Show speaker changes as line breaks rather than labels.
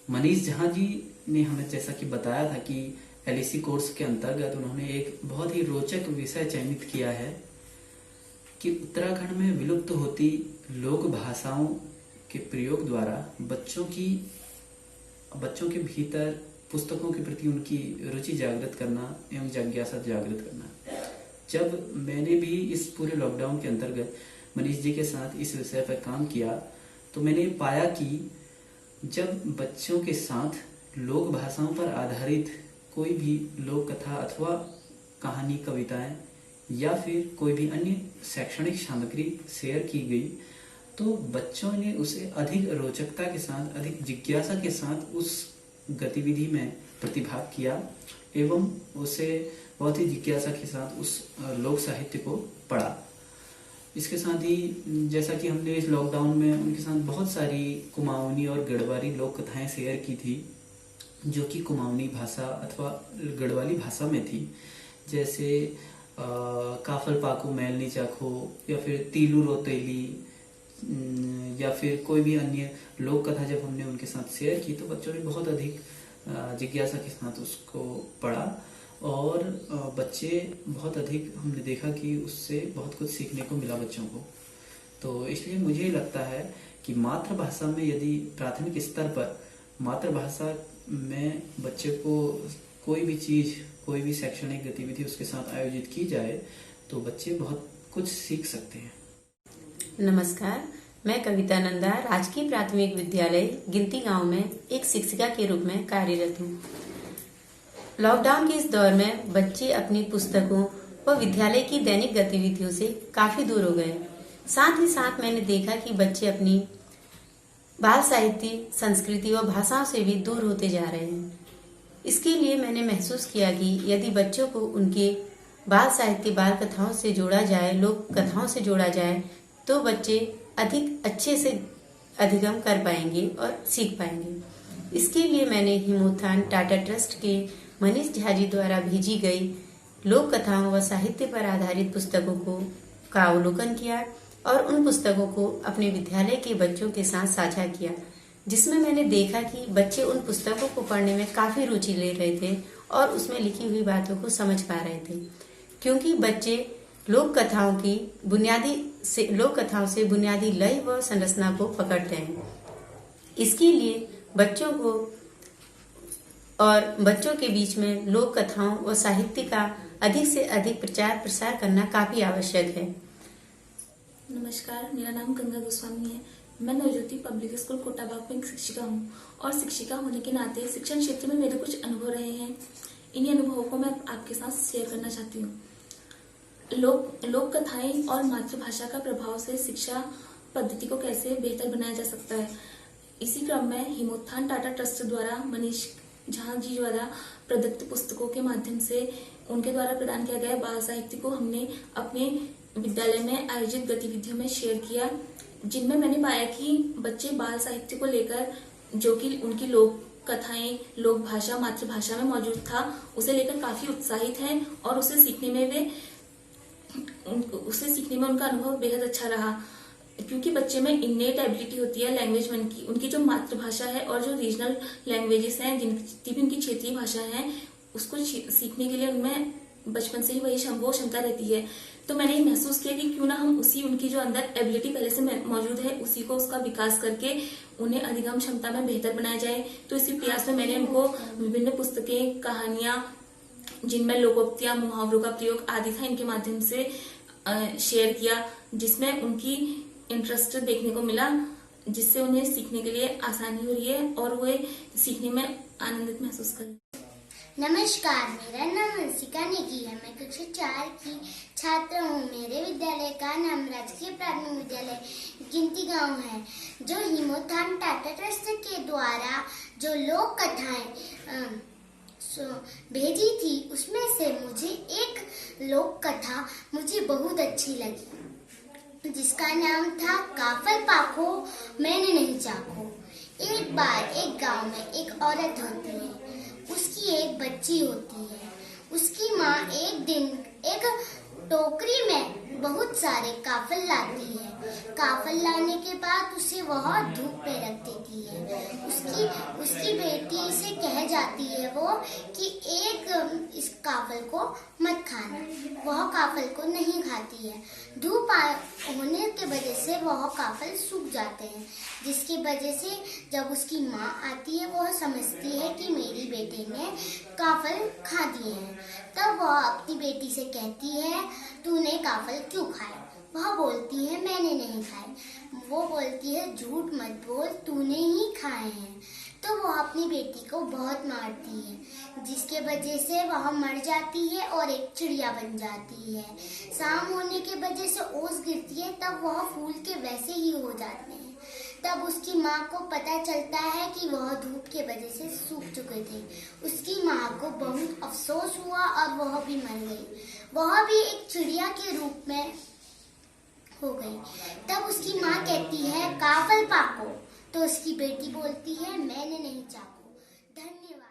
मनीष झा जी ने हमें जैसा कि बताया था कि एलईसी कोर्स के अंतर्गत उन्होंने एक बहुत ही रोचक विषय चयनित किया है कि उत्तराखंड में विलुप्त होती लोक भाषाओं के प्रयोग द्वारा बच्चों के भीतर पुस्तकों के प्रति उनकी रुचि जागृत करना एवं जिज्ञासा जागृत करना। जब मैंने भी इस पूरे लॉकडाउन के अंतर्गत मनीष जी के साथ इस विषय पर काम किया तो मैंने पाया कि जब बच्चों के साथ लोक भाषाओं पर आधारित कोई भी लोक कथा अथवा कहानी, कविताएं या फिर कोई भी अन्य शैक्षणिक सामग्री शेयर की गई तो बच्चों ने उसे अधिक रोचकता के साथ, अधिक जिज्ञासा के साथ उस गतिविधि में प्रतिभाग किया एवं उसे बहुत ही जिज्ञासा के साथ उस लोक साहित्य को पढ़ा। इसके साथ ही जैसा कि हमने इस लॉकडाउन में उनके साथ बहुत सारी कुमाऊनी और गढ़वाली लोक कथाएं शेयर की थी जो कि कुमाऊनी भाषा अथवा गढ़वाली भाषा में थी, जैसे काफल पाको मैलनी चाखो या फिर तीलू रोतेली या फिर कोई भी अन्य लोक कथा जब हमने उनके साथ शेयर की तो बच्चों ने बहुत अधिक जिज्ञासा के साथ उसको पढ़ा और बच्चे बहुत अधिक हमने देखा कि उससे बहुत कुछ सीखने को मिला बच्चों को। तो इसलिए मुझे लगता है कि मातृभाषा में यदि प्राथमिक स्तर पर मातृभाषा में बच्चे को कोई भी चीज, कोई भी शैक्षणिक गतिविधि उसके साथ आयोजित की जाए तो बच्चे बहुत कुछ सीख सकते हैं।
नमस्कार, मैं कविता नंदा राजकीय प्राथमिक विद्यालय गिनती गांव में एक शिक्षिका के रूप में कार्यरत हूँ। लॉकडाउन के इस दौर में बच्चे अपनी पुस्तकों व विद्यालय की दैनिक गतिविधियों से काफी दूर हो गए। साथ ही साथ मैंने देखा कि बच्चे अपनी बाल साहित्य, संस्कृति व भाषाओं से भी दूर होते जा रहे हैं। इसके लिए मैंने महसूस किया कि यदि बच्चों को उनके बाल साहित्य, बाल कथाओं से जोड़ा जाए, लोक कथाओं से जोड़ा जाए तो बच्चे अधिक अच्छे से अधिगम कर पाएंगे और सीख पाएंगे। इसके लिए मैंने हिमोत्थान टाटा ट्रस्ट के मनीष झा जी द्वारा भेजी गई लोक कथाओं व साहित्य पर आधारित पुस्तकों का अवलोकन किया और उन पुस्तकों को अपने विद्यालय के बच्चों के साथ साझा किया, जिसमें मैंने देखा कि बच्चे उन पुस्तकों को पढ़ने में काफी रुचि ले रहे थे और उसमें लिखी हुई बातों को समझ पा रहे थे, क्योंकि बच्चे लोक कथाओं से बुनियादी लय व संरचना को पकड़ते हैं। इसके लिए बच्चों के बीच में लोक कथाओं व साहित्य का अधिक से अधिक प्रचार प्रसार करना काफी आवश्यक है।
नमस्कार, मेरा नाम गंगा गोस्वामी है। मैं नवज्योति पब्लिक स्कूल कोटाबाग में शिक्षिका हूँ और शिक्षिका होने के नाते शिक्षण क्षेत्र में मेरे कुछ अनुभव रहे हैं। इन्हीं अनुभवों को मैं आपके साथ शेयर करना चाहती हूँ। लोक कथाएं और मातृभाषा का प्रभाव से शिक्षा पद्धति को कैसे बेहतर बनाया जा सकता है। इसी क्रम में हिमोत्थान टाटा ट्रस्ट द्वारा मनीष झा जी द्वारा प्रदत्त पुस्तकों के माध्यम से उनके द्वारा प्रदान किया गया बाल साहित्य को हमने अपने विद्यालय में आयोजित गतिविधियों में शेयर किया, जिनमें मैंने पाया कि बच्चे बाल साहित्य को लेकर जो कि उनकी लोक कथाएं, लोक भाषा, मातृभाषा में मौजूद था, उसे लेकर काफी उत्साहित हैं और उसे सीखने में उनका अनुभव बेहद अच्छा रहा, क्योंकि बच्चे में इन्नेट एबिलिटी होती है लैंग्वेज मन की। उनकी जो मातृभाषा है और जो रीजनल लैंग्वेजेस हैं, जितनी भी उनकी क्षेत्रीय भाषा है, उसको सीखने के लिए उनमें बचपन से ही वो क्षमता रहती है। तो मैंने ये महसूस किया कि क्यों ना हम उनकी जो अंदर एबिलिटी पहले से मौजूद है उसी को उसका विकास करके उन्हें अधिगम क्षमता में बेहतर बनाया जाए। तो इसी प्रयास में मैंने उनको विभिन्न पुस्तकें, कहानियां जिनमें लोकोक्तियां, मुहावरों का प्रयोग आदि था, इनके माध्यम से शेयर किया, जिसमें उनकी इंटरेस्ट देखने को मिला, जिससे उन्हें सीखने के लिए आसानी हो रही है और वे सीखने में आनंदित महसूस कर रहे हैं।
नमस्कार, मेरा नाम हंसिका नेगी है। मैं कक्षा 4 की छात्र हूँ। मेरे विद्यालय का नाम राजकीय प्राथमिक विद्यालय गिनती गांव है। जो हिमोत्थान टाटा ट्रस्ट के द्वारा जो लोक कथाएं भेजी थी, उसमें से मुझे एक लोक कथा मुझे बहुत अच्छी लगी, जिसका नाम था काफल पाखो मैंने नहीं चाखो। एक बार एक गांव में एक औरत होती है, उसकी एक बच्ची होती है। उसकी माँ एक दिन एक टोकरी में बहुत सारे काफल लाती है। काफल लाने के बाद उसे वह धूप पे रख देती है। उसकी जाती है वो कि एक इस काफल को मत खाना। वह काफल को नहीं खाती है। धूप होने के वजह से वह काफल सूख जाते हैं, जिसकी वजह से जब उसकी माँ आती है वह समझती है कि मेरी बेटी ने काफल खा दिए हैं। तब वह अपनी बेटी से कहती है, तूने काफल क्यों खाए? वह बोलती है, मैंने नहीं खाए। वो बोलती है, झूठ मत बोल, तूने ही खाए हैं। तो वह अपनी बेटी को बहुत मारती है, जिसके वजह से वह मर जाती है और एक चिड़िया बन जाती है। शाम होने के वजह से ओस गिरती है, तब वह फूल के वैसे ही हो जाते हैं। तब उसकी माँ को पता चलता है कि वह धूप के वजह से सूख चुके थे। उसकी माँ को बहुत अफसोस हुआ और वह भी मर गई। वह भी एक चिड़िया के रूप में हो गई। तब उसकी माँ कहती है, काफल पाको। तो उसकी बेटी बोलती है, मैंने नहीं चाको। धन्यवाद।